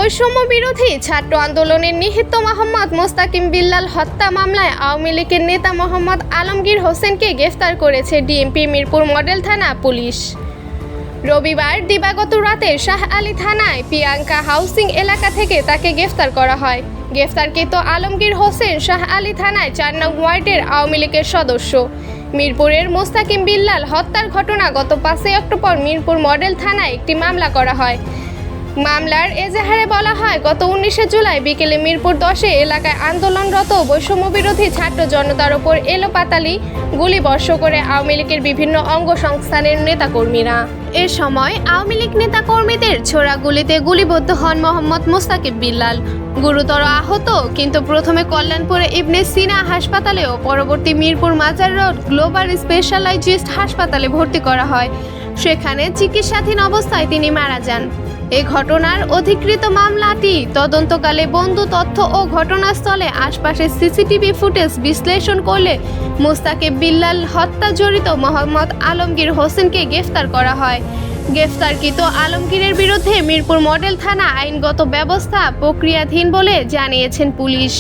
বৈষম্য বিরোধী ছাত্র আন্দোলনের নিহত মোহাম্মদ মোস্তাকিম বিল্লাল হত্যা মামলায় আওয়ামী লীগের নেতা মোহাম্মদ আলমগীর হোসেনকে গ্রেফতার করেছে ডিএমপি মিরপুর মডেল থানা পুলিশ। রবিবার দিবাগত রাতে শাহ আলী থানায় পিয়াঙ্কা হাউসিং এলাকা থেকে তাকে গ্রেফতার করা হয়। গ্রেফতারকৃত আলমগীর হোসেন শাহ আলী থানায় ৪ নং ওয়ার্ডের আওয়ামী লীগের সদস্য। মিরপুরের মোস্তাকিম বিল্লাল হত্যার ঘটনা গত ৫ অক্টোবর মিরপুর মডেল থানায় একটি মামলা করা হয়। মামলার এজাহারে বলা হয়, গত ১৯ জুলাই বিকেলে মিরপুর ১০ এলাকায় আন্দোলনরত বৈষম্য বিরোধী ছাত্র জনতার ওপর এলোপাতাড়ি গুলিবর্ষ করে আওয়ামী লীগের বিভিন্ন অঙ্গ সংস্থানের নেতাকর্মীরা। এ সময় আওয়ামী লীগ নেতাকর্মীদের ছোড়া গুলিতে গুলিবিদ্ধ হন মোহাম্মদ মোস্তাকিম বিল্লাল। গুরুতর আহত, কিন্তু প্রথমে কল্যাণপুরে ইবনে সিনা হাসপাতালে ও পরবর্তী মিরপুর মাজার রোড গ্লোবাল স্পেশালাইজড হাসপাতালে ভর্তি করা হয়। সেখানে চিকিৎসাধীন অবস্থায় তিনি মারা যান। এই ঘটনার অধিকৃত মামলাটি তদন্তকালে বন্ধু তথ্য ও ঘটনাস্থলে আশপাশের সিসিটিভি ফুটেজ বিশ্লেষণ করলে মোস্তাকিম বিল্লাল হত্যা জড়িত মোহাম্মদ আলমগীর হোসেনকে গ্রেফতার করা হয়। গ্রেফতারকৃত আলমগীরের বিরুদ্ধে মিরপুর মডেল থানা আইনগত ব্যবস্থা প্রক্রিয়াধীন বলে জানিয়েছেন পুলিশ।